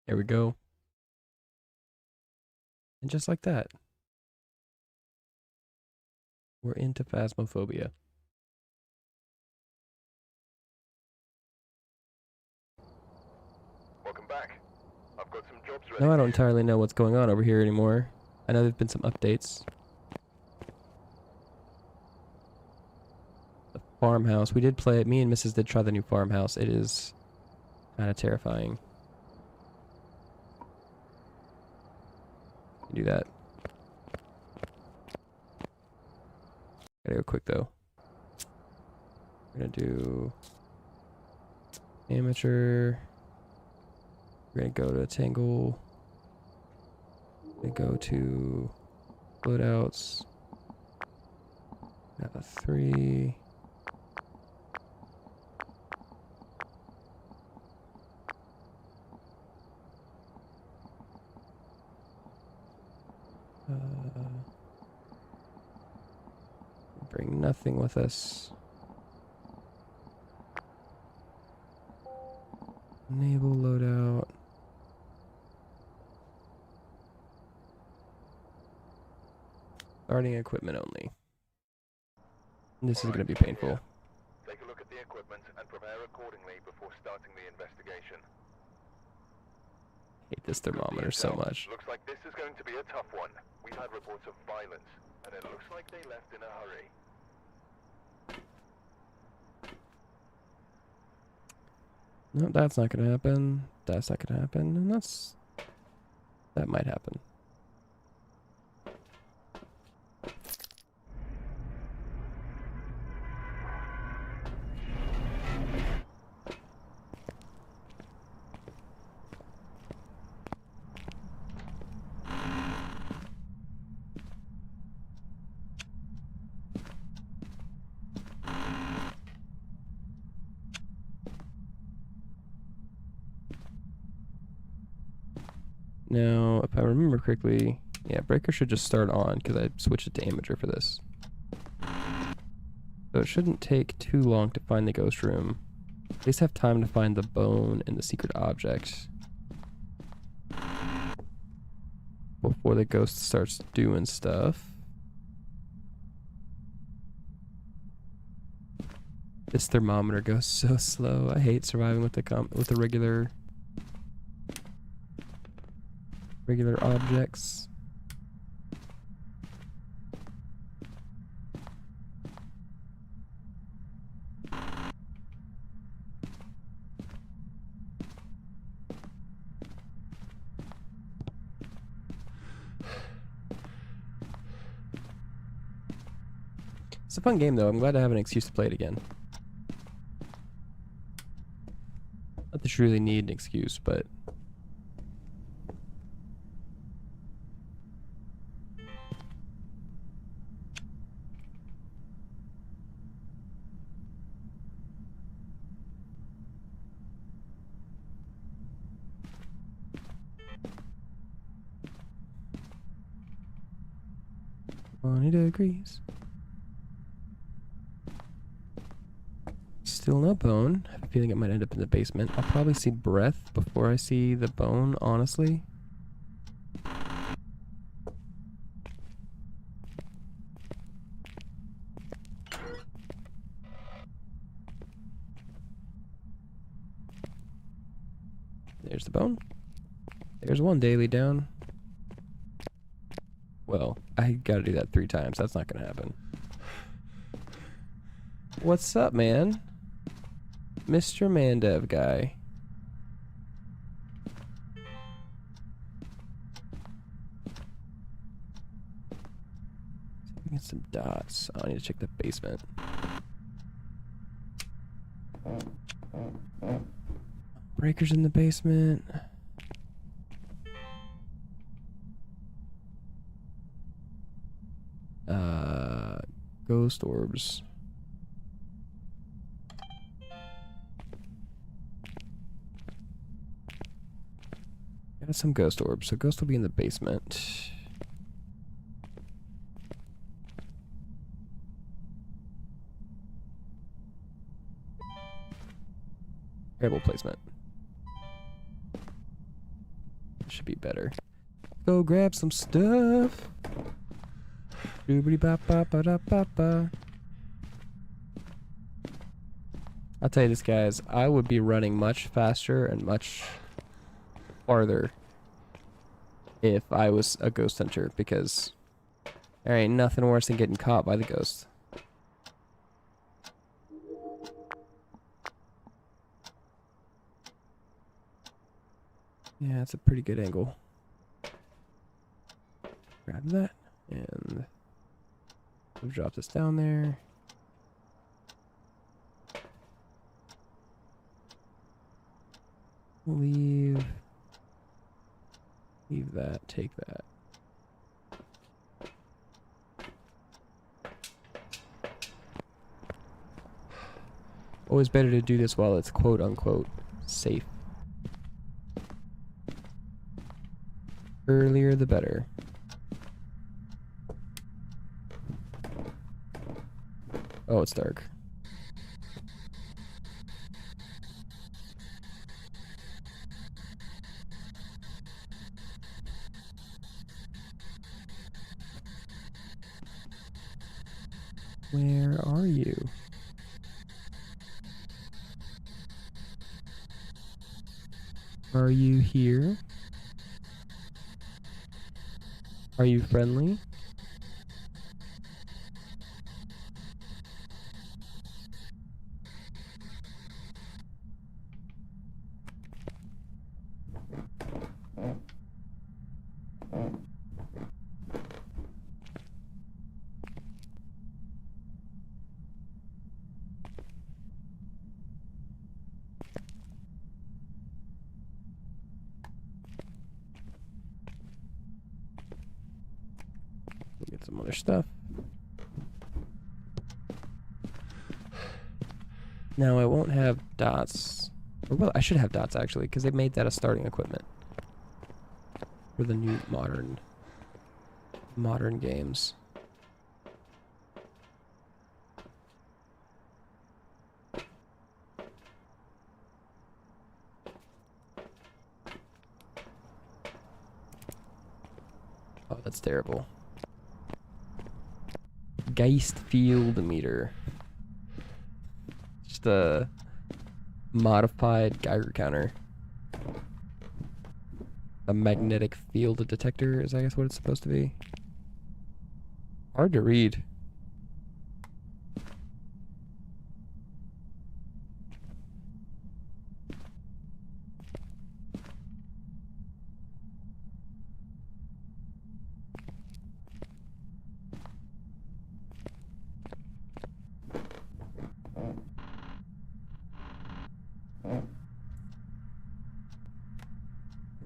There we go. And just like that, we're into Phasmophobia. Welcome back. I've got some jobs ready Now I for don't you. entirely know what's going on over here anymore. I know there've been some updates. The farmhouse. We did play it. Me and Mrs. did try the new farmhouse. It is kind of terrifying. Do that. Gotta go quick though. We're gonna do amateur. We're gonna go to Tangle. We're gonna go to loadouts. Have a 3. Bring nothing with us. Enable loadout. Starting equipment only. This is going to be painful. Take a look at the equipment and prepare accordingly before starting the investigation. Hate this thermometer so much. Looks like this is going to be a tough one. We've had reports of violence, and it looks like they left in a hurry. No, that's not going to happen. That's not going to happen. And that might happen. Now, if I remember correctly, yeah, breaker should just start on because I switched it to amateur for this. So it shouldn't take too long to find the ghost room. At least have time to find the bone and the secret object before the ghost starts doing stuff. This thermometer goes so slow. I hate surviving with the regular objects. It's a fun game though. I'm glad to have an excuse to play it again. Not that you really need an excuse, but Bonnie degrees. Still no bone. I have a feeling it might end up in the basement. I'll probably see breath before I see the bone, honestly. There's the bone. There's one daily down. Well, I gotta do that 3 times. That's not gonna happen. What's up, man? Mr. Mandev guy. Get some dots. Oh, I need to check the basement. Breakers in the basement. Ghost orbs. Got some ghost orbs, so ghost will be in the basement. Terrible placement. Should be better. Go grab some stuff. Doobity bop bop ba da ba ba. I'll tell you this, guys. I would be running much faster and much farther if I was a ghost hunter, because there ain't nothing worse than getting caught by the ghost. Yeah, it's a pretty good angle. Grab that, and we'll drop this down there. Leave that, take that. Always better to do this while it's quote unquote safe. Earlier the better. Oh, it's dark. Where are you? Are you here? Are you friendly? We'll get some other stuff. Now I won't have dots. Or well, I should have dots actually, because they made that a starting equipment for the new modern games. Oh, that's terrible. Geist field meter. Just a modified Geiger counter. A magnetic field detector is, I guess, what it's supposed to be. Hard to read.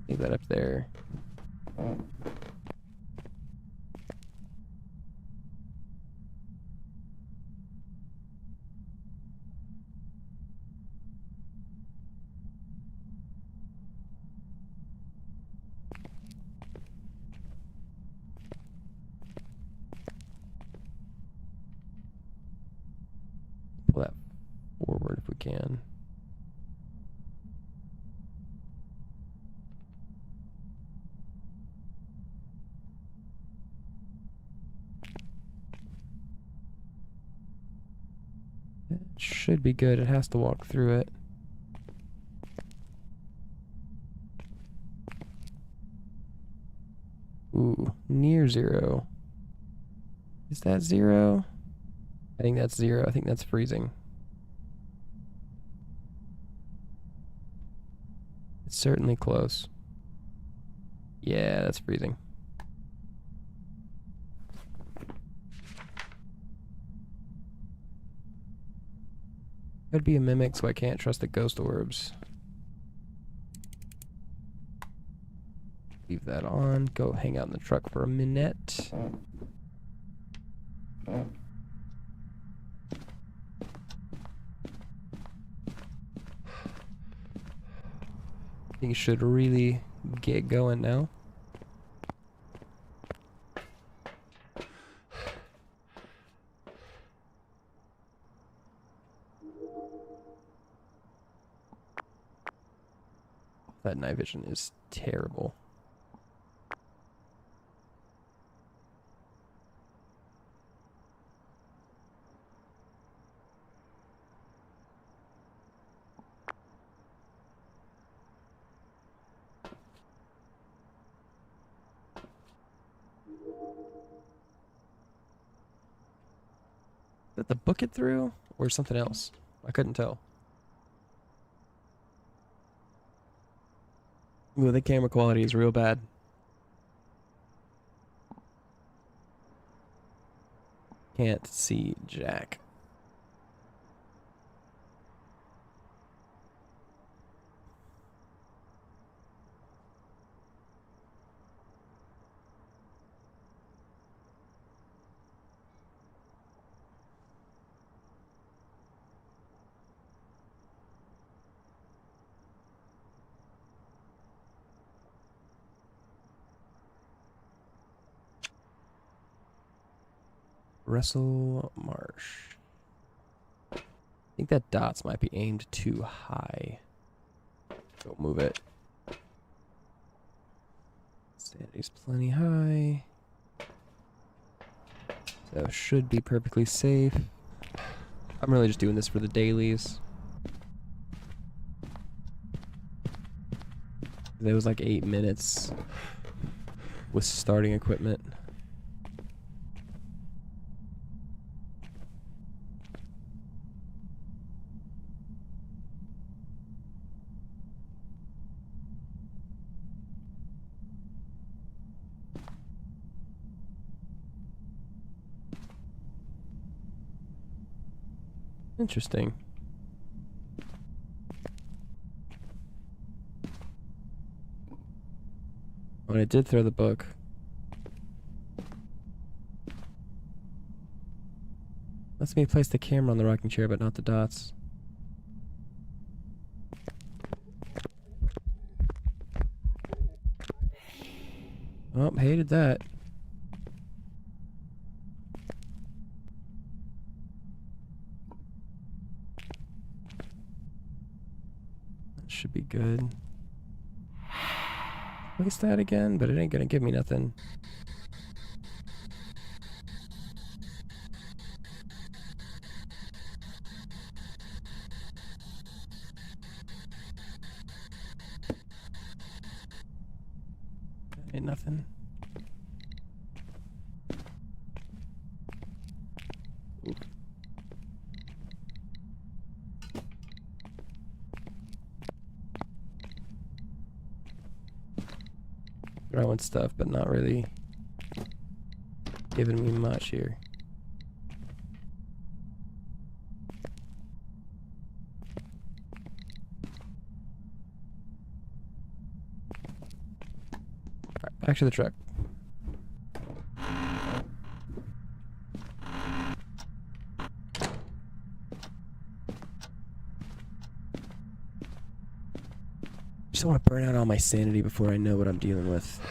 Leave that up there. Pull that forward if we can. It should be good. It has to walk through it. Ooh, near zero. Is that zero? I think that's zero. I think that's freezing. It's certainly close. Yeah, that's freezing. Could be a mimic, so I can't trust the ghost orbs. Leave that on. Go hang out in the truck for a minute. Things should really get going now. That night vision is terrible. the book it through or something else? I couldn't tell. Ooh, the camera quality is real bad. Can't see jack. Russell Marsh. I think that dots might be aimed too high. Go move it. Sanity's plenty high. So should be perfectly safe. I'm really just doing this for the dailies. It was like 8 minutes with starting equipment. Interesting. When I did throw the book. Lets me place the camera on the rocking chair, but not the dots. Oh, hated that. That should be good. Place that again, but it ain't gonna give me nothing. Ain't nothing. Ooh. Throwing stuff, but not really giving me much here. Alright, back to the truck. Just don't want to burn out all my sanity before I know what I'm dealing with.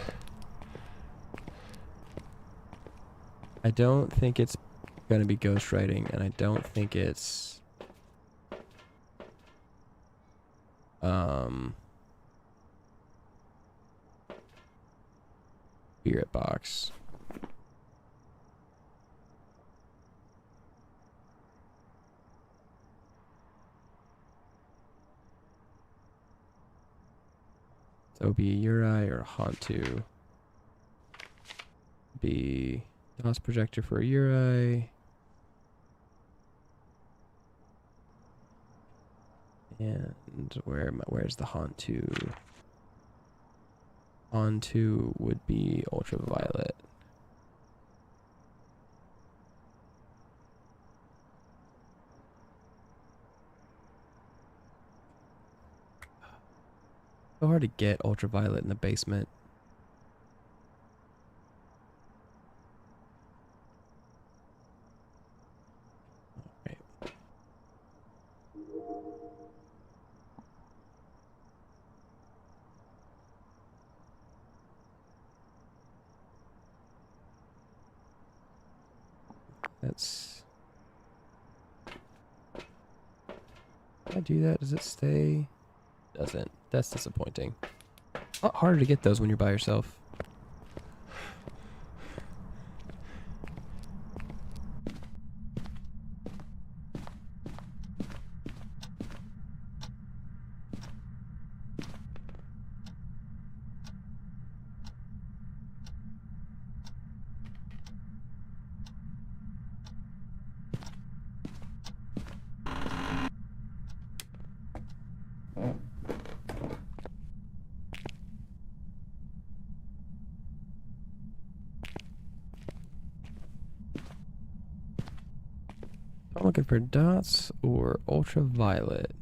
I don't think it's gonna be ghostwriting, and I don't think it's spirit box. So it'll be Uri or Hantu. Be DOS projector for Uri. And where's the Hantu? Hantu would be ultraviolet. So hard to get ultraviolet in the basement. Alright. That's... If I do that, does it stay? Doesn't. That's disappointing. A lot harder to get those when you're by yourself. looking for dots or ultraviolet.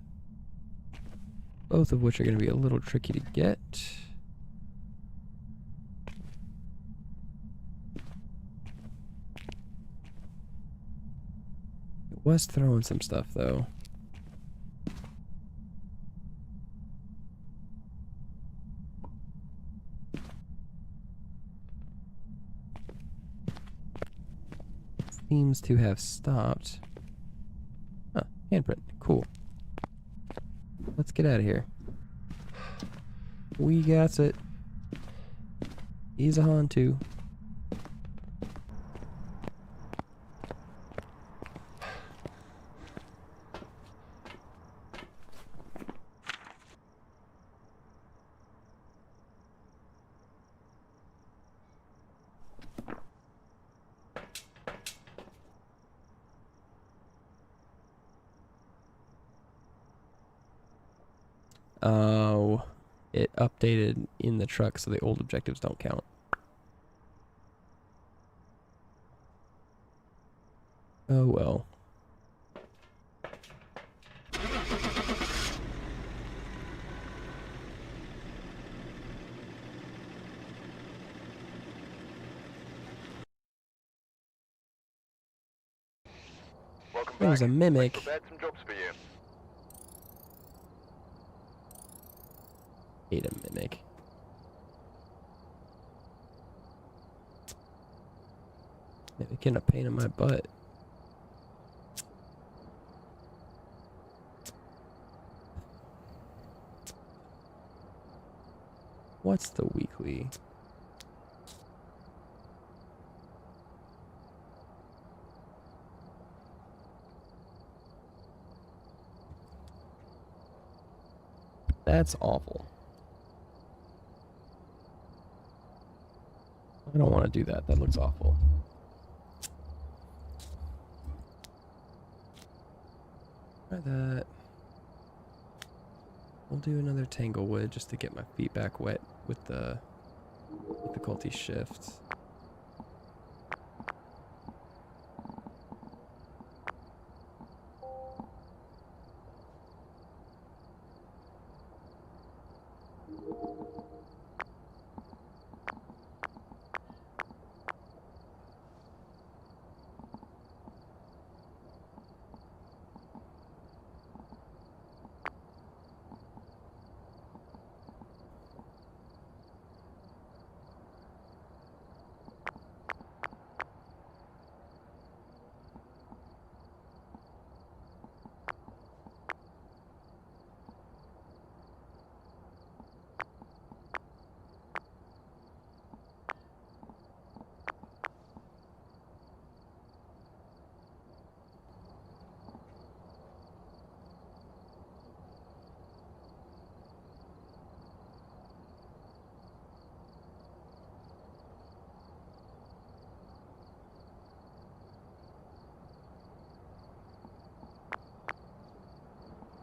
Both of which are going to be a little tricky to get. It was throwing some stuff though. Seems to have stopped. Huh, handprint. Cool. Let's get out of here. We got it. He's a Han too. Oh, it updated in the truck so the old objectives don't count. Oh well. Welcome There was back. a We've mimic. prepared some jobs for you. Hate a mimic. Mimic in a pain in my butt. What's the weekly? That's awful. I don't want to do that. That looks awful. Try that. We'll do another Tanglewood just to get my feet back wet with the difficulty shift.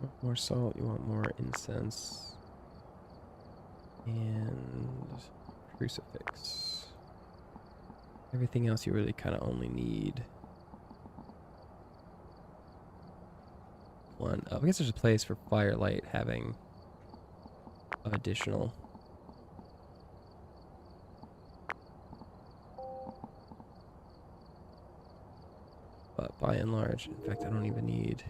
Want more salt, you want more incense. And crucifix. Everything else you really kind of only need one. Oh, I guess there's a place for firelight having additional. But by and large, in fact, I don't even need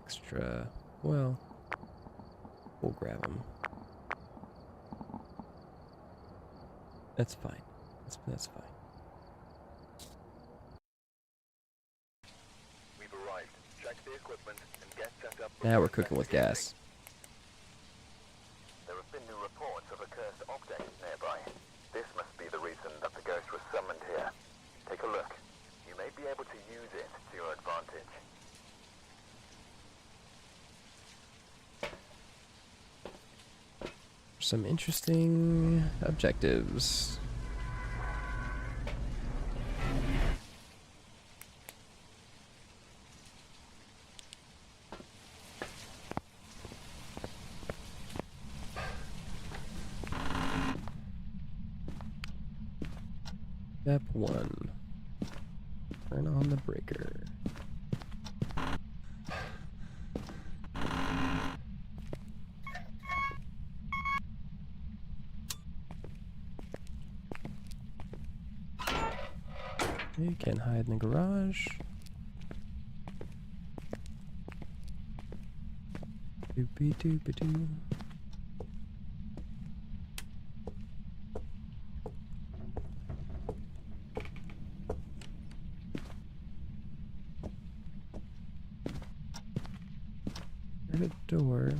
extra. Well, we'll grab them. That's fine. That's fine. We've arrived. Check the equipment and get set up. Now we're cooking with gas. There have been new reports of a cursed object nearby. This must be the reason that the ghost was summoned here. Take a look. You may be able to use it to your advantage. Some interesting objectives. Step 1. Turn on the breaker. You can hide in the garage. Doopy doopy doo. There's a door.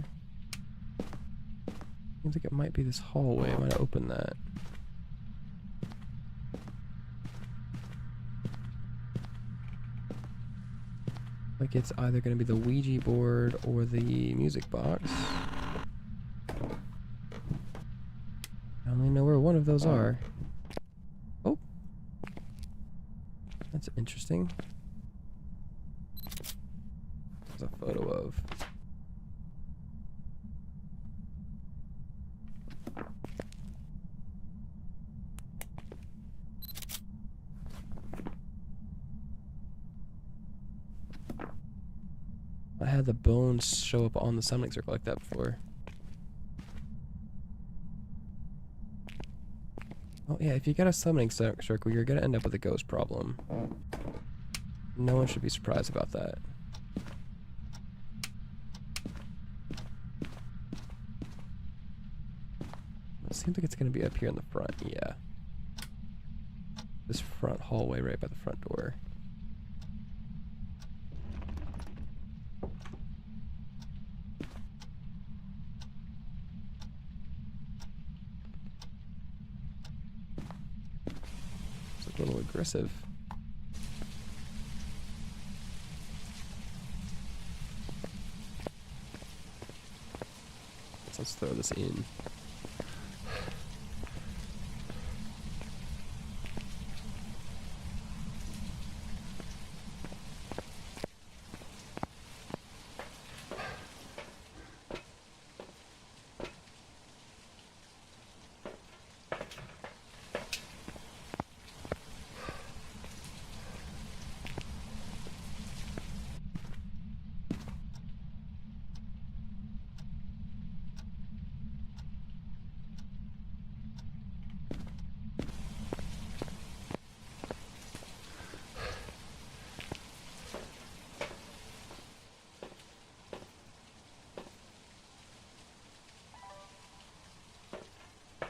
Seems like it might be this hallway. I might open that. Like it's either going to be the Ouija board or the music box. I only know where one of those are. Oh. That's interesting. There's a photo of. I had the bones show up on the summoning circle like that before. Oh yeah, if you got a summoning circle, you're gonna end up with a ghost problem. No one should be surprised about that. It seems like it's gonna be up here in the front, yeah. This front hallway right by the front door. It's a little aggressive. So let's throw this in.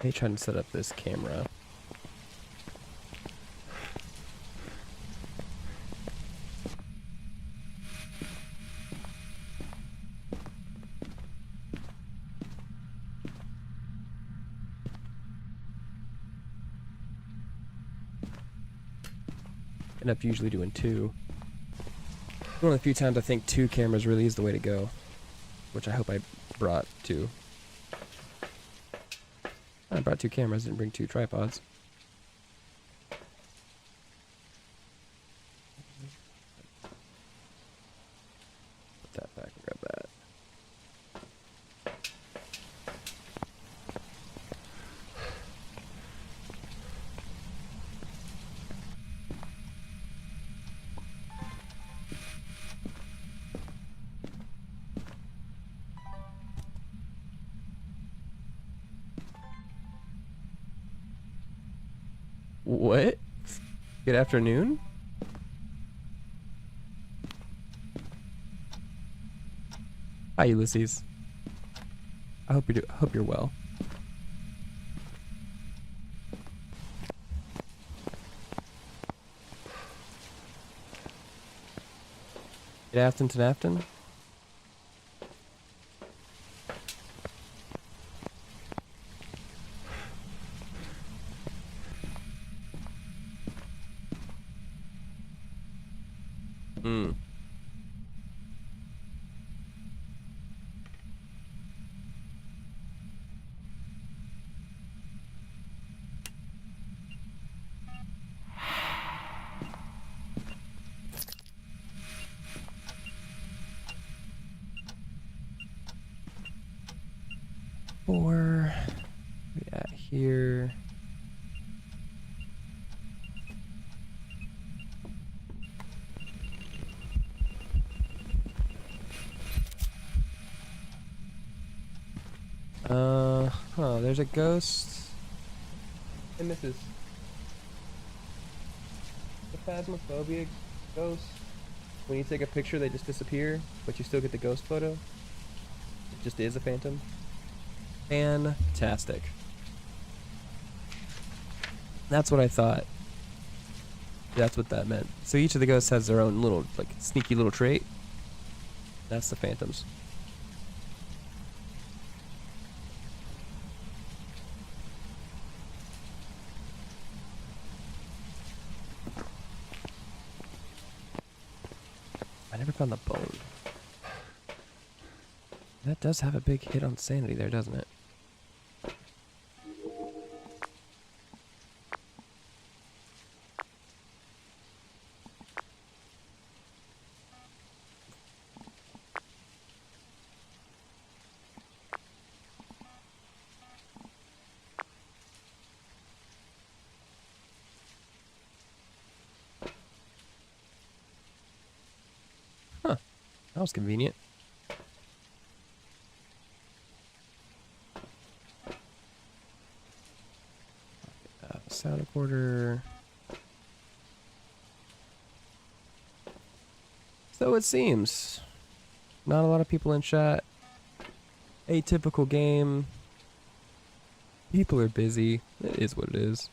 Hey, trying to set up this camera. End up usually doing two. One of the few times I think two cameras really is the way to go, which I hope I brought two. I brought two cameras, didn't bring two tripods. Put that back and grab that. What? Good afternoon? Hi, Ulysses. I hope you're well. Good afternoon, Afton. Four. We at here. There's a ghost. Hey, Mrs. The phasmophobia ghost. When you take a picture, they just disappear, but you still get the ghost photo. It just is a phantom. Fantastic. That's what I thought. That's what that meant. So each of the ghosts has their own little, like, sneaky little trait. That's the phantoms. I never found the bone. That does have a big hit on sanity there, doesn't it? Huh. That was convenient. Sound recorder. So it seems. Not a lot of people in chat. Atypical game. People are busy. It is what it is.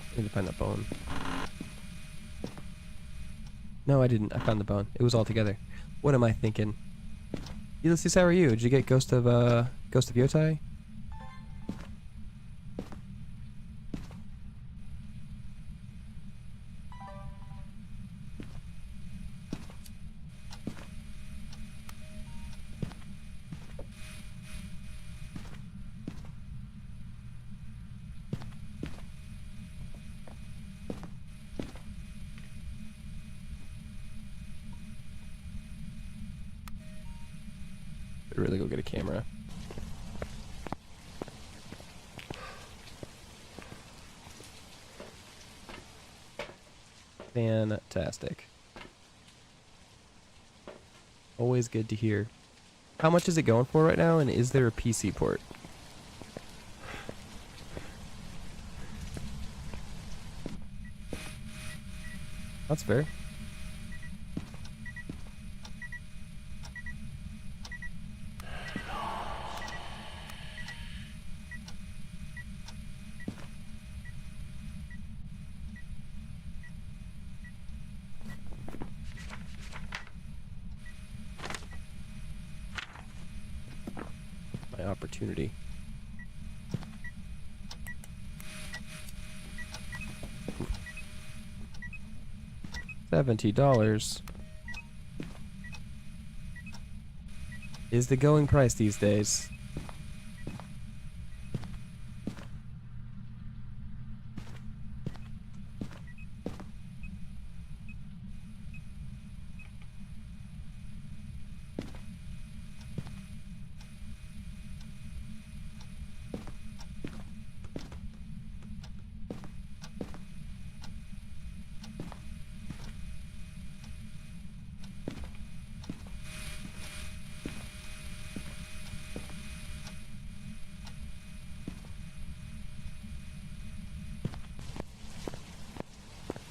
I need to find that bone. No, I didn't. I found the bone. It was all together. What am I thinking? Ulysses, how are you? Did you get Ghost of Yotai? Should really go get a camera. Fantastic. Always good to hear. How much is it going for right now, and is there a PC port? That's fair. My opportunity. $70 is the going price these days.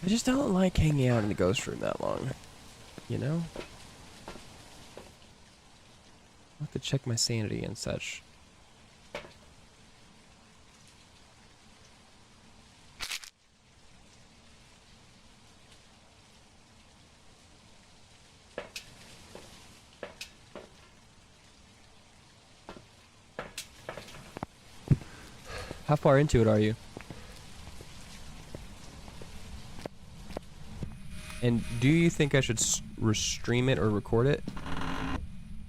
I just don't like hanging out in the ghost room that long, you know? I have to check my sanity and such. How far into it are you? And do you think I should stream it or record it?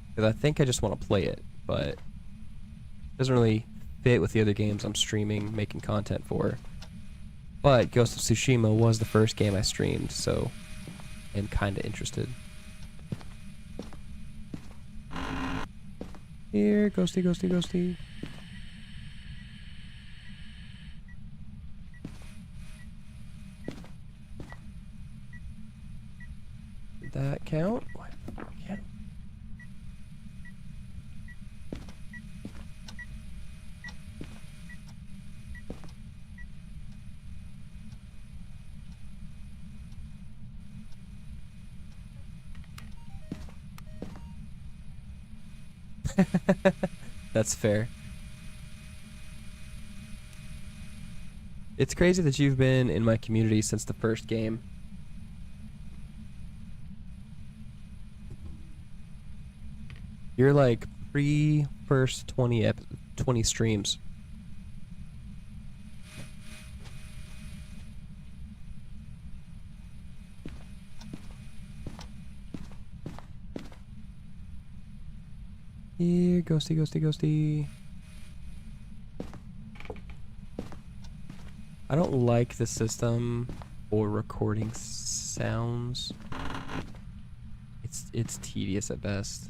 Because I think I just want to play it, but it doesn't really fit with the other games I'm streaming, making content for. But Ghost of Tsushima was the first game I streamed, so I'm kind of interested. Here, ghosty, ghosty, ghosty. Did that count? What? Count. That's fair. It's crazy that you've been in my community since the first game. You're like pre-first 20 streams. Here, ghosty, ghosty, ghosty. I don't like the system for recording sounds. It's tedious at best.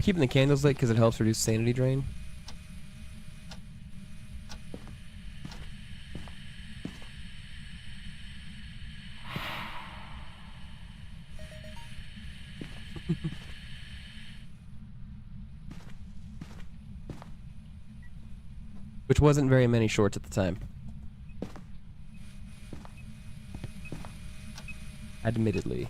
Keeping the candles lit because it helps reduce sanity drain. Which wasn't very many shorts at the time. Admittedly.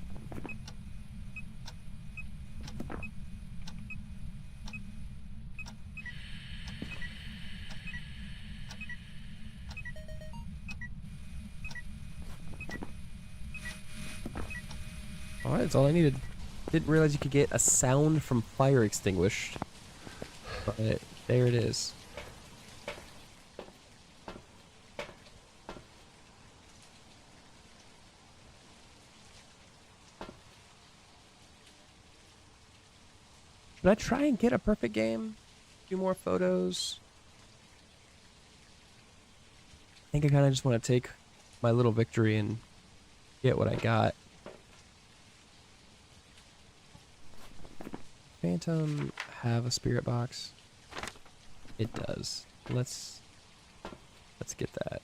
Alright, that's all I needed. Didn't realize you could get a sound from fire extinguished. But there it is. Should I try and get a perfect game? A few more photos? I think I kind of just want to take my little victory and get what I got. Phantom have a spirit box? It does. Let's get that.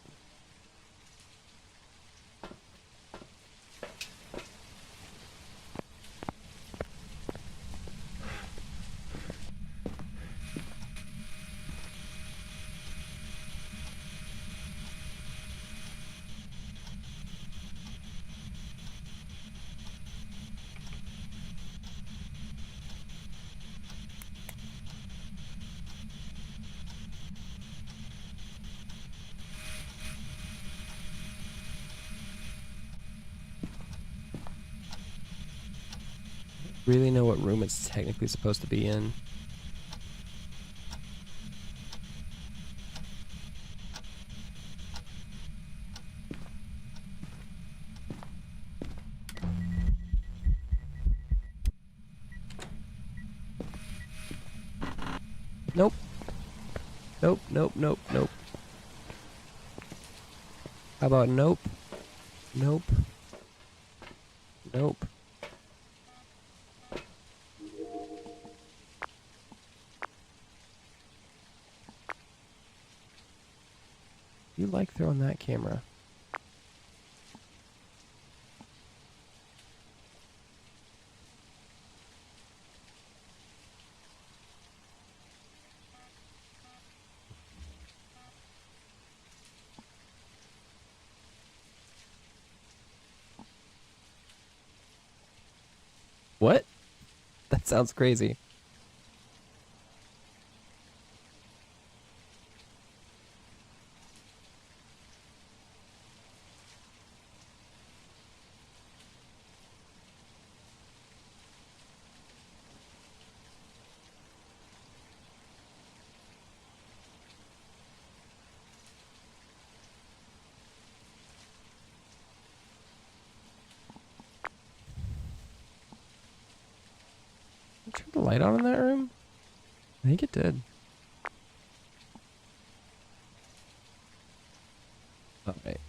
Really know what room it's technically supposed to be in. Nope. Nope, nope, nope, nope. How about nope? Nope. Nope. You like throwing that camera. What? That sounds crazy. turn the light on in that room? I think it did. Alright.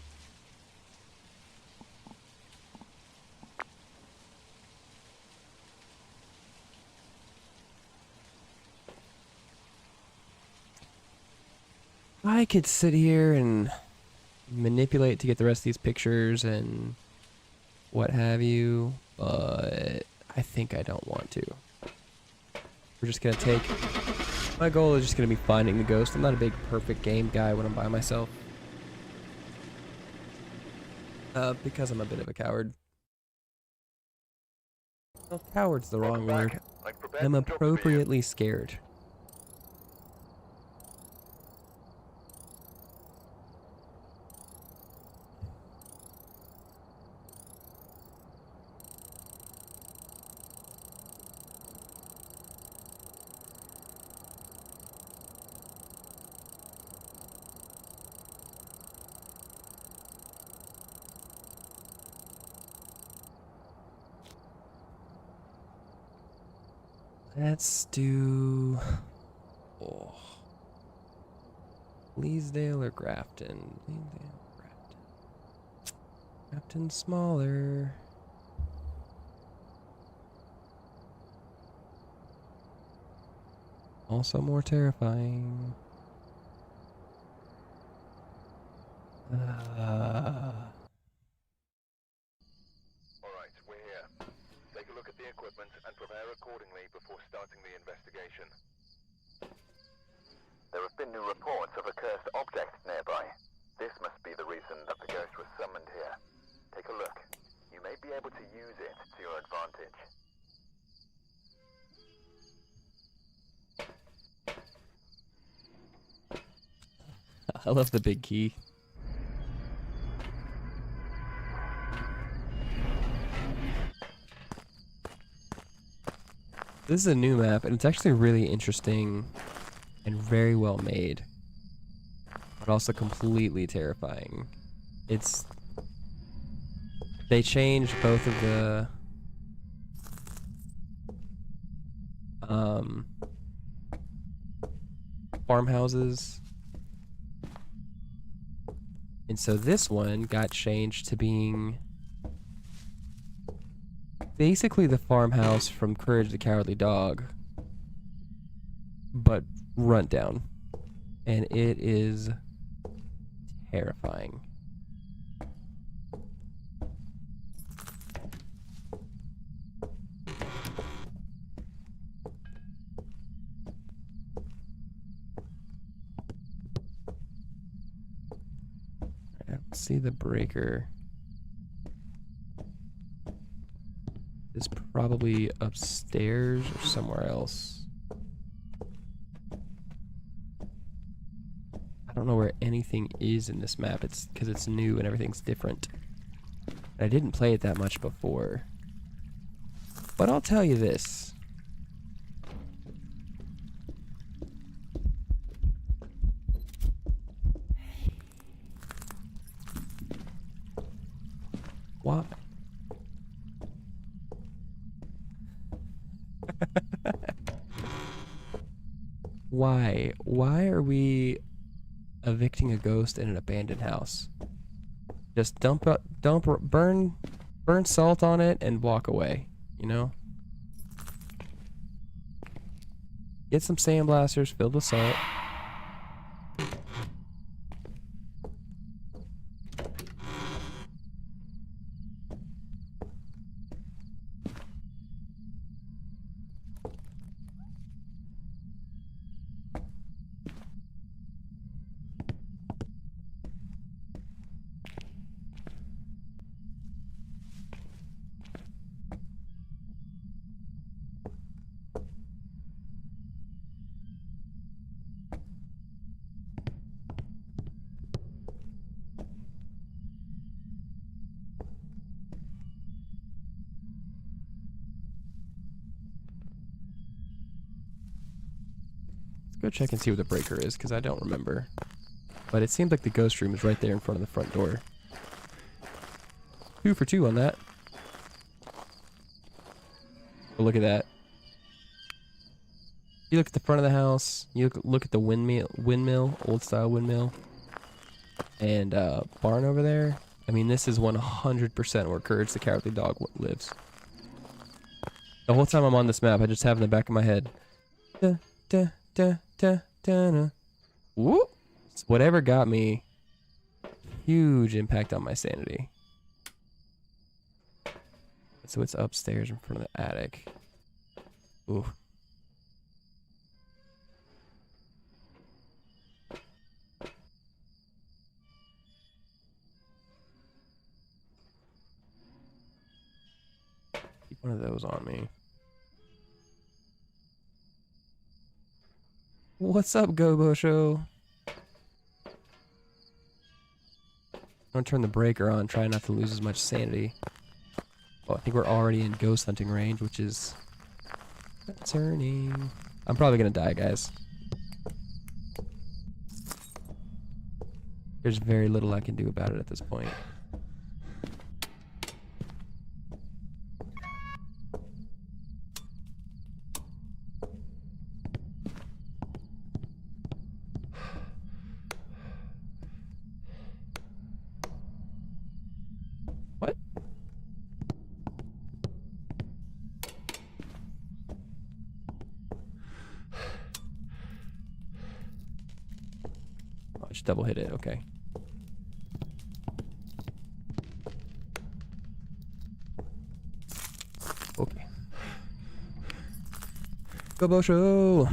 I could sit here and manipulate to get the rest of these pictures and what have you, but I think I don't want to. We're just gonna take... My goal is just gonna be finding the ghost. I'm not a big perfect game guy when I'm by myself. Because I'm a bit of a coward. Well, coward's the wrong word. I'm appropriately scared. Let's do... Oh. Leesdale or Grafton? Leesdale, Grafton. Grafton's smaller. Also more terrifying. Alright, we're here. Take a look at the equipment and prepare accordingly before starting the investigation. There have been new reports of a cursed object nearby. This must be the reason that the ghost was summoned here. Take a look. You may be able to use it to your advantage. I love the big key. This is a new map, and it's actually really interesting and very well made, but also completely terrifying. It's... They changed both of the... farmhouses. And so this one got changed to being basically the farmhouse from Courage the Cowardly Dog, but runt down. And it is terrifying. I don't see the breaker. It's probably upstairs or somewhere else. I don't know where anything is in this map. It's because it's new and everything's different. And I didn't play it that much before. But I'll tell you this. Why? Why? Why are we evicting a ghost in an abandoned house? Just burn salt on it and walk away, you know? Get some sandblasters filled with salt. Go check and see what the breaker is, because I don't remember. But it seems like the ghost room is right there in front of the front door. 2 for 2 on that. But look at that. You look at the front of the house. You look at the windmill, old style windmill, and barn over there. I mean, this is 100% where Courage the Cowardly Dog lives. The whole time I'm on this map, I just have in the back of my head, da da da da da da. Whoop! Whatever got me, huge impact on my sanity. So it's upstairs in front of the attic. Ooh. Keep one of those on me. What's up, Gobo Show? I'm gonna turn the breaker on, try not to lose as much sanity. Oh, I think we're already in ghost hunting range, which is concerning. I'm probably gonna die, guys. There's very little I can do about it at this point. What? Oh, I just double hit it, okay. Okay. Gobo Show!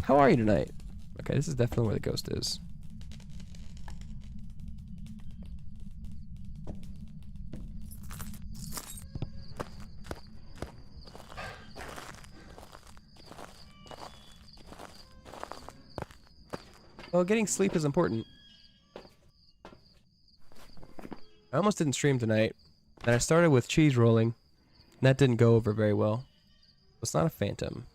How are you tonight? Okay, this is definitely where the ghost is. Well, getting sleep is important. I almost didn't stream tonight. And I started with cheese rolling. And that didn't go over very well. It's not a phantom.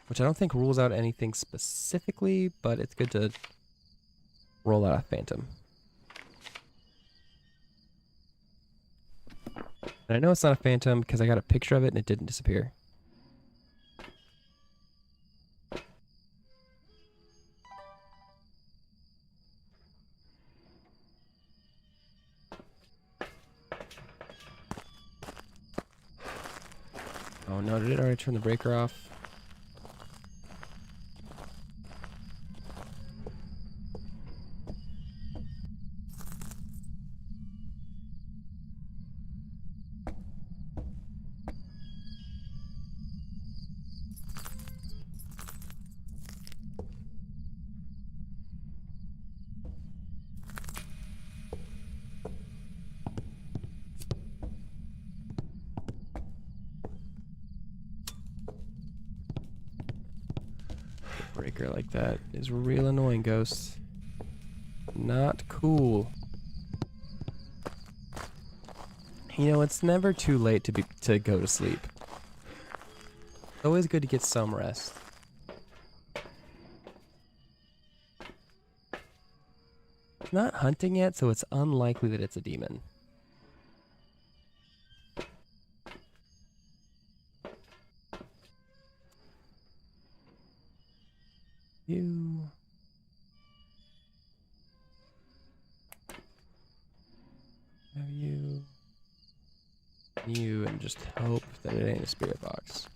Which I don't think rules out anything specifically, but it's good to roll out a phantom. And I know it's not a phantom because I got a picture of it and it didn't disappear. Oh no, did it already turn the breaker off? Breaker like that is real annoying, Ghost. Not cool. You know, it's never too late to go to sleep. It's always good to get some rest. It's not hunting yet, so it's unlikely that it's a demon. You. Have you. You, and just hope that it ain't a spirit box.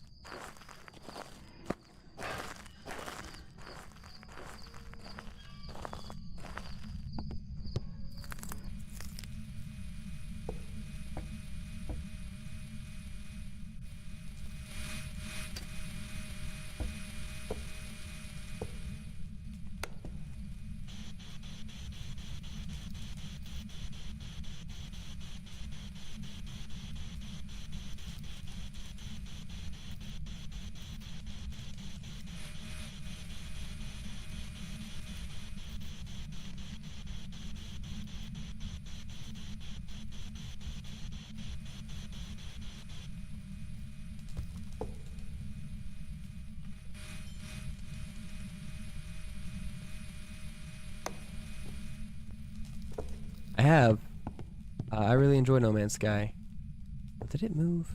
I have. I really enjoy No Man's Sky. Did it move?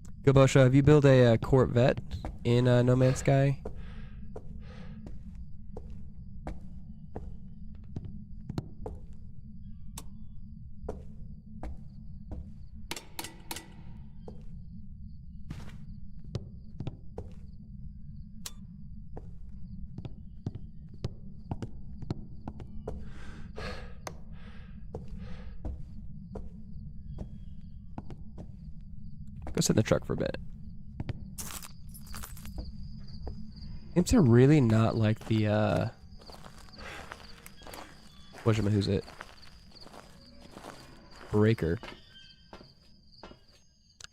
Gobosha, have you built a Corvette in No Man's Sky? Go sit in the truck for a bit. Seems to really not like the who's it? Breaker.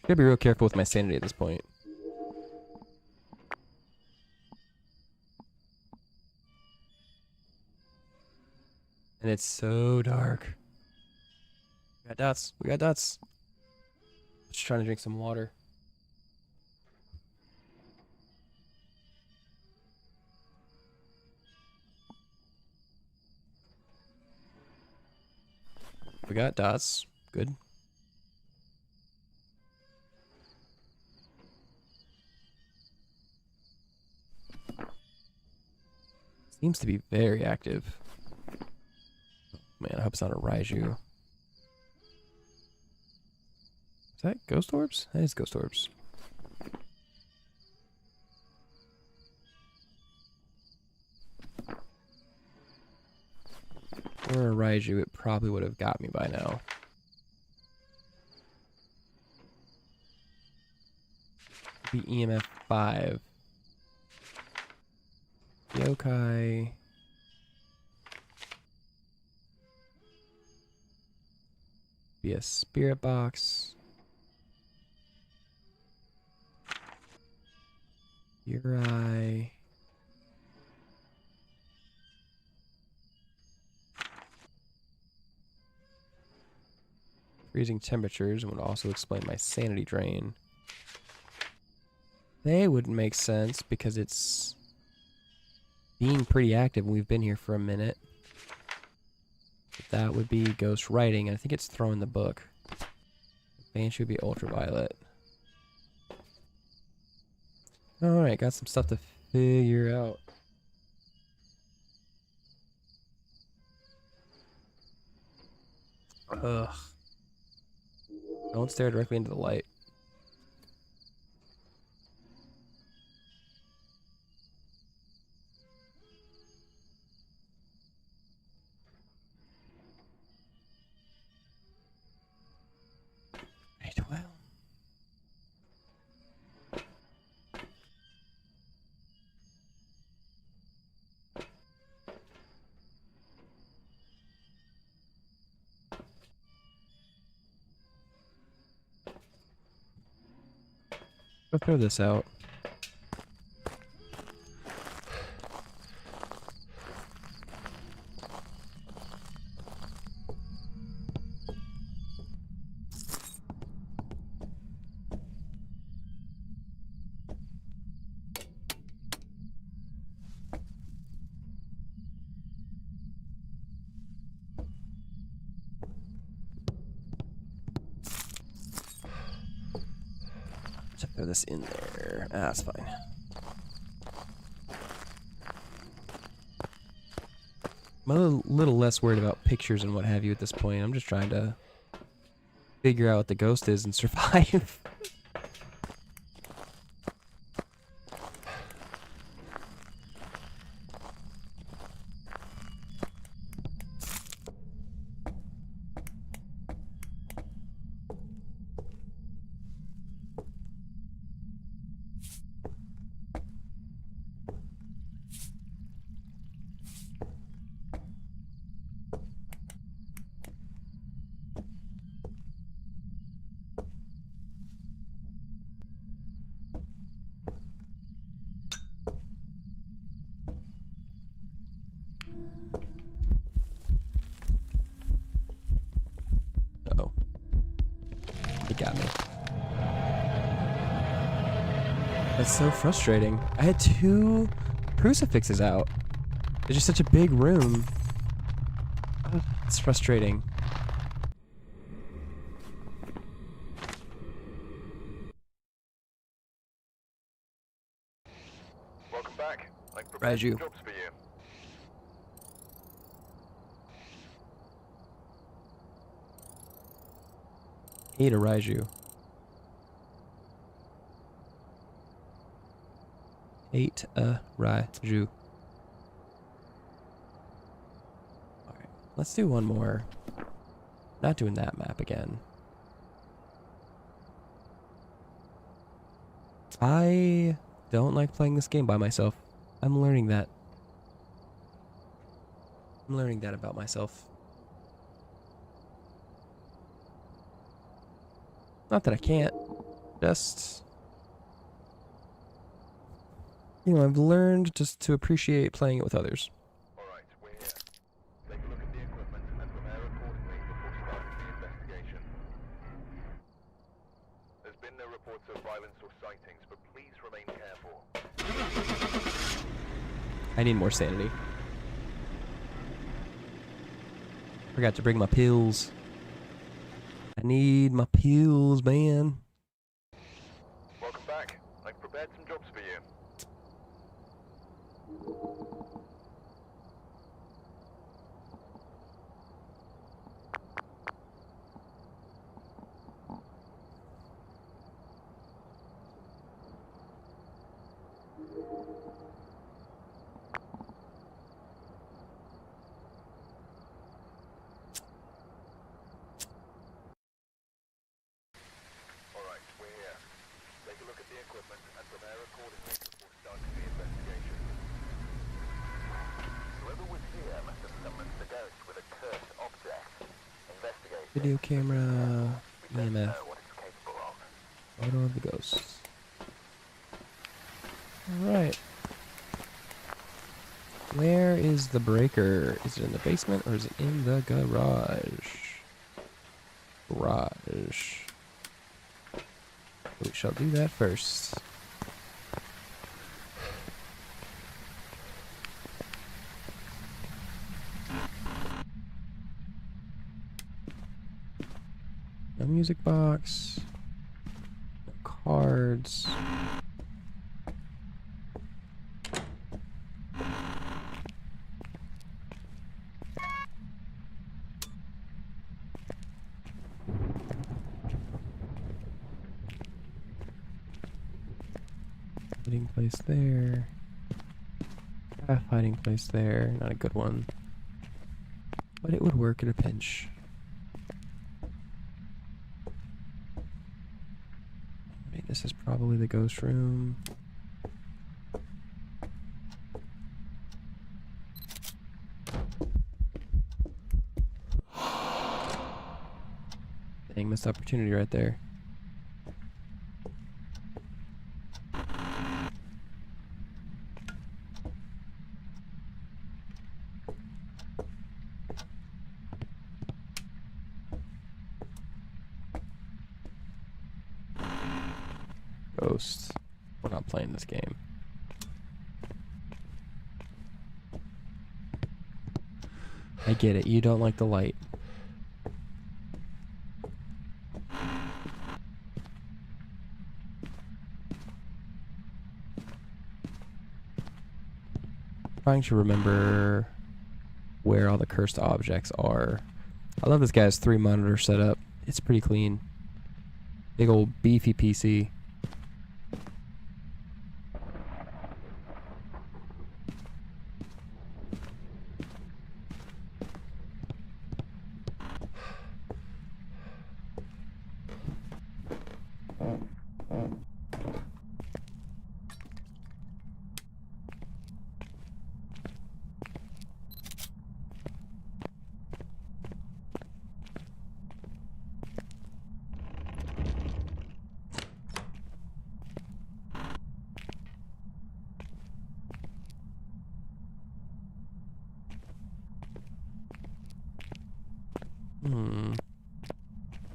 Gotta be real careful with my sanity at this point. And it's so dark. We got dots. We got dots. Just trying to drink some water. We got dots. Good. Seems to be very active. Man, I hope it's not a Raiju. Is that ghost orbs? That is ghost orbs. If it were a Raiju, it probably would have got me by now. Be EMF 5. Yokai. Be a spirit box. Uri. Freezing temperatures would also explain my sanity drain. They wouldn't make sense because it's being pretty active and we've been here for a minute. But that would be ghost writing, and I think it's throwing the book. Banshee would be ultraviolet. Alright, got some stuff to figure out. Ugh. Don't stare directly into the light. Right, well. Go throw this out. Just throw this in there. Ah, that's fine. I'm a little less worried about pictures and what have you at this point. I'm just trying to figure out what the ghost is and survive. Uh-oh. He got me. That's so frustrating. I had 2 crucifixes out. It's just such a big room. It's frustrating. back. I've prepared Raiju. some jobs for you. Hate a Raiju. Hate a Raiju. Alright, let's do one more. Not doing that map again. I don't like playing this game by myself. I'm learning that. I'm learning that about myself. Not that I can't. Just... You know, I've learned just to appreciate playing it with others. Alright, we're here. Take a look at the equipment and prepare accordingly before starting the investigation. There's been no reports of violence or sightings, but please remain careful. I need more sanity. Forgot to bring my pills. I need my pills, man. Welcome back. I've prepared some jobs for you. Alright, we're here. Take a look at the equipment and prepare accordingly before starting the investigation. Whoever was here must have summoned the ghost with a cursed object. Investigate. Video camera, We don't EMF, know what it's capable of. photo of the ghosts. Alright. Where is the breaker? Is it in the basement or is it in the garage? Garage. We shall do that first. No music box. No cards. Hiding place there. Half hiding place there. Not a good one. But it would work at a pinch. This is probably the ghost room. Dang, missed opportunity right there. Ghost. We're not playing this game. I get it. You don't like the light. Trying to remember where all the cursed objects are. I love this guy's 3-monitor setup. It's pretty clean. Big old beefy PC.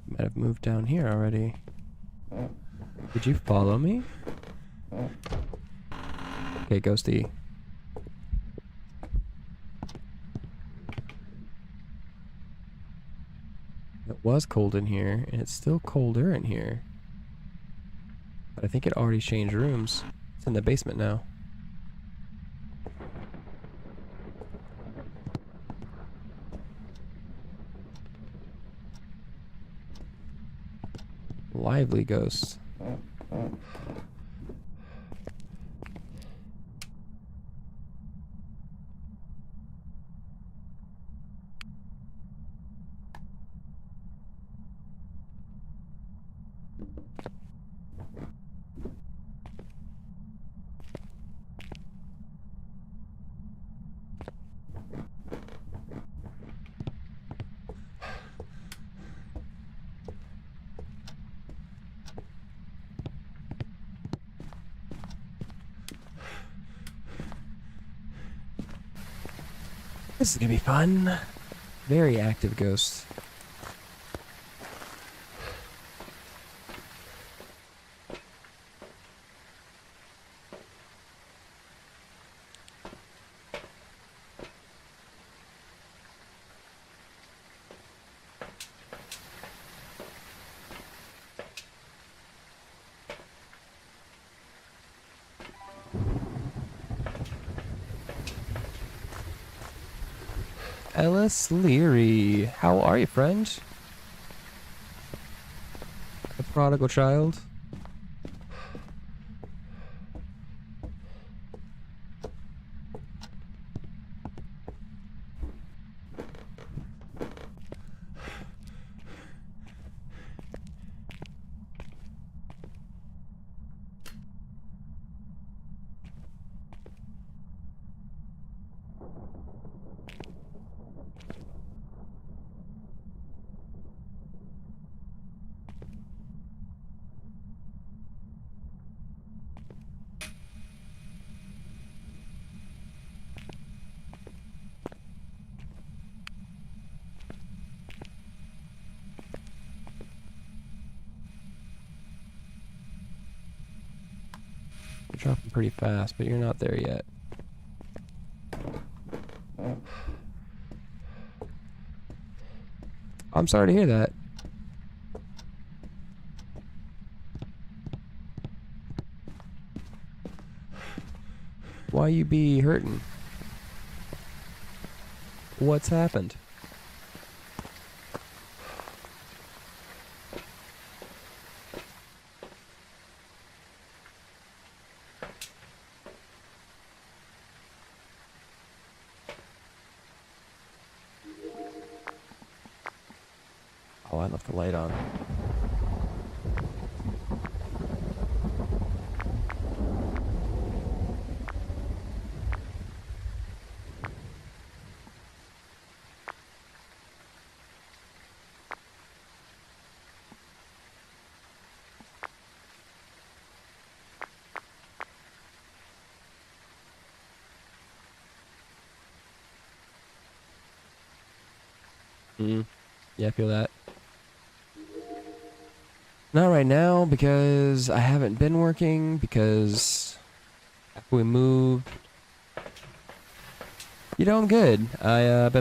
Might have moved down here already. Did you follow me? Okay, ghosty. It was cold in here, and it's still colder in here. But I think it already changed rooms. It's in the basement now. Lively ghost. This is gonna be fun. Very active ghost. Ellis Leary, how are you, friend? The prodigal child. You're dropping pretty fast, but you're not there yet. I'm sorry to hear that. Why you be hurting? What's happened? Oh, I left the light on. Yeah, I feel that. Not right now because I haven't been working because after we moved, you know, I'm good. I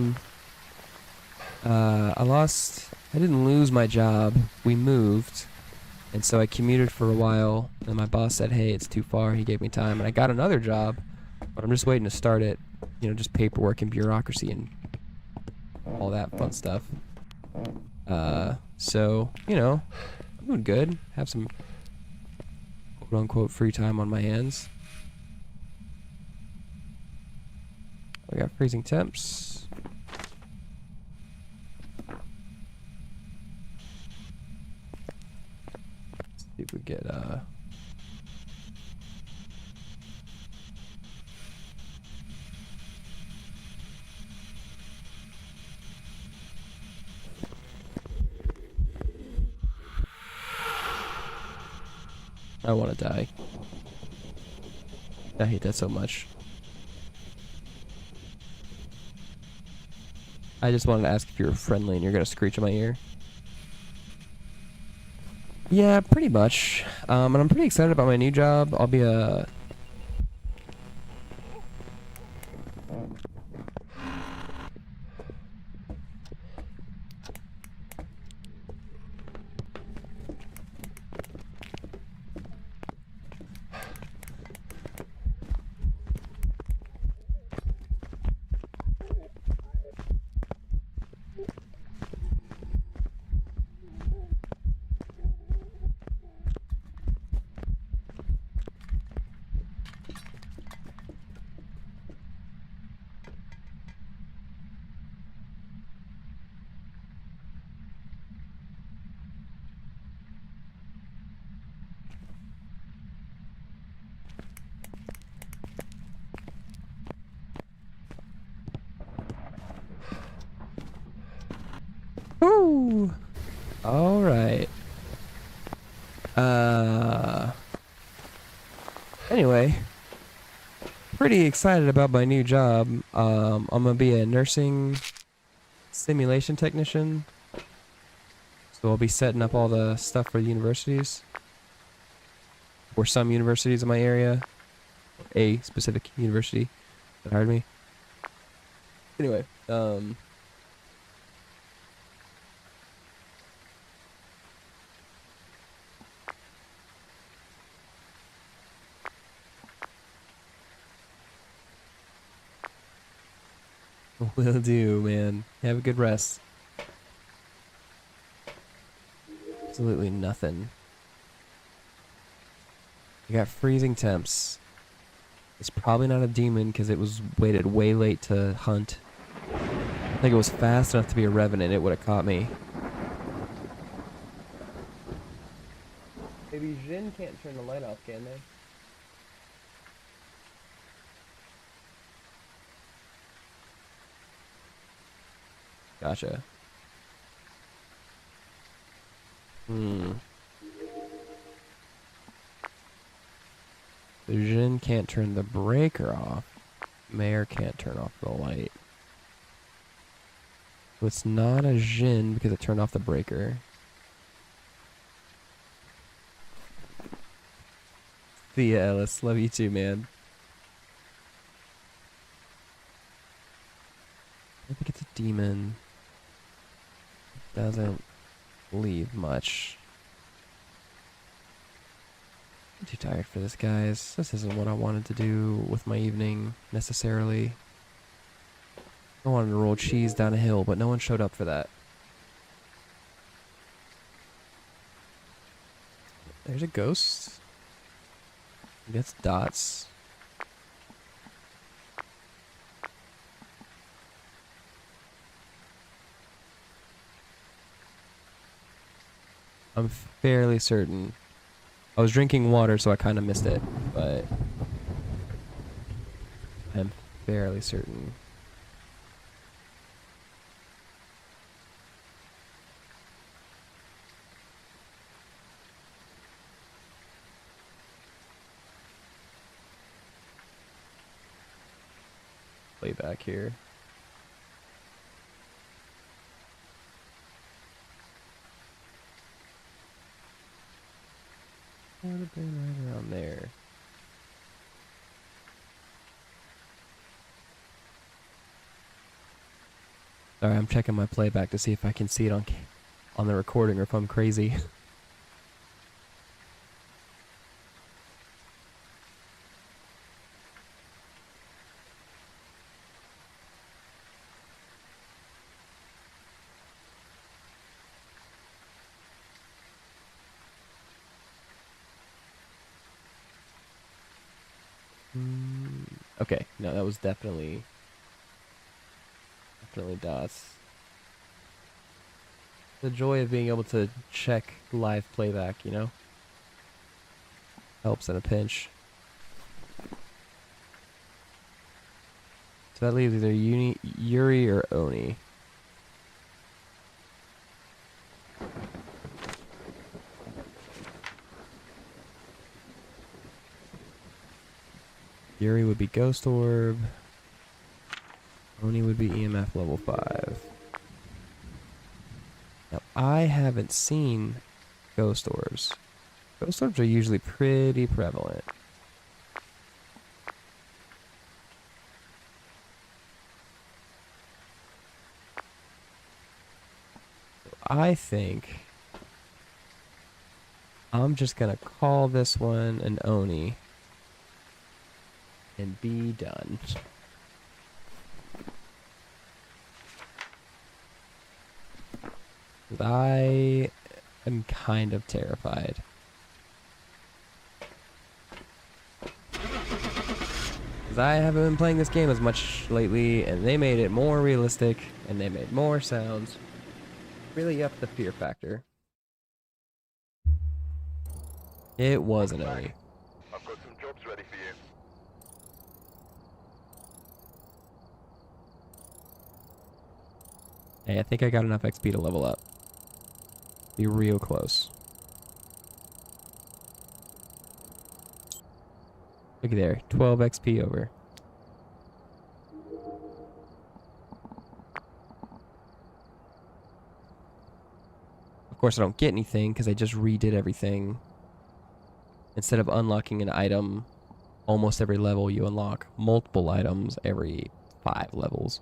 didn't lose my job. We moved, and so I commuted for a while. And my boss said, "Hey, it's too far." He gave me time, and I got another job, but I'm just waiting to start it. You know, just paperwork and bureaucracy and all that fun stuff. So you know, I'm doing good. Have some quote-unquote free time on my hands. We got freezing temps. Let's see if we get I want to die. I hate that so much. I just wanted to ask if you were friendly and you're gonna screech in my ear. Yeah, pretty much. And I'm pretty excited about my new job. I'll be a... Alright. Anyway, pretty excited about my new job. I'm gonna be a nursing simulation technician. So I'll be setting up all the stuff for the universities. Or some universities in my area. A specific university that hired me. Anyway, will do, man. Have a good rest. Absolutely nothing. We got freezing temps. It's probably not a demon because it was waited way late to hunt. I think it was fast enough to be a revenant. It would have caught me. Maybe Jin can't turn the light off, can they? Gotcha. Jin can't turn the breaker off. Mayor can't turn off the light. So it's not a Jin because it turned off the breaker. See ya, Ellis. Love you too, man. I think it's a demon. Doesn't leave much. I'm too tired for this, guys. This isn't what I wanted to do with my evening, necessarily. I wanted to roll cheese down a hill, but no one showed up for that. There's a ghost. That's dots. I'm fairly certain. I was drinking water, so I kind of missed it, but I'm fairly certain. Play back here. Would have been right around there. Sorry, I'm checking my playback to see if I can see it on the recording or if I'm crazy. Okay, no, that was definitely dots. The joy of being able to check live playback, you know? Helps in a pinch. So that leaves either Yuri or Oni. Yuri would be Ghost Orb. Oni would be EMF level 5. Now, I haven't seen Ghost Orbs. Ghost Orbs are usually pretty prevalent. I think I'm just gonna call this one an Oni and be done. I am kind of terrified. Because I haven't been playing this game as much lately, and they made it more realistic, and they made more sounds. Really upped the fear factor. It was an Oni. I've got some jobs ready for you. Hey, I think I got enough XP to level up. Be real close. Look there, 12 XP over. Of course, I don't get anything because I just redid everything. Instead of unlocking an item almost every level, you unlock multiple items every 5 levels.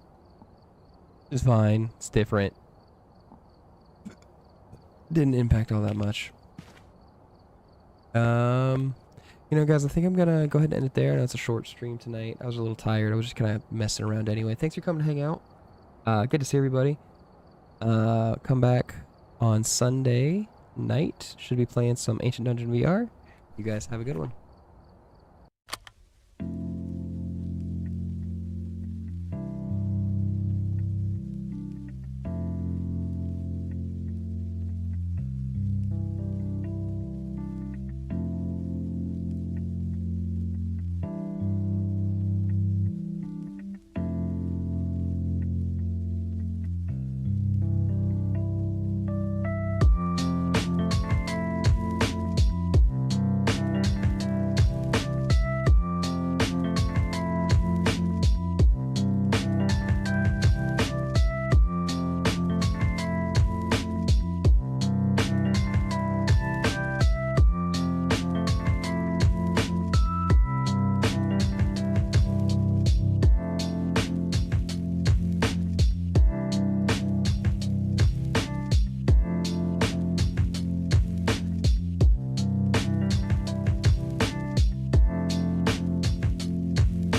It's fine. It's different. Didn't impact all that much. You know, guys, I think I'm gonna go ahead and end it there. I know it's a short stream tonight. I was a little tired. I was just kind of messing around anyway. Thanks for coming to hang out. Good to see everybody. Come back on Sunday night. Should be playing some Ancient Dungeon VR. You guys have a good one.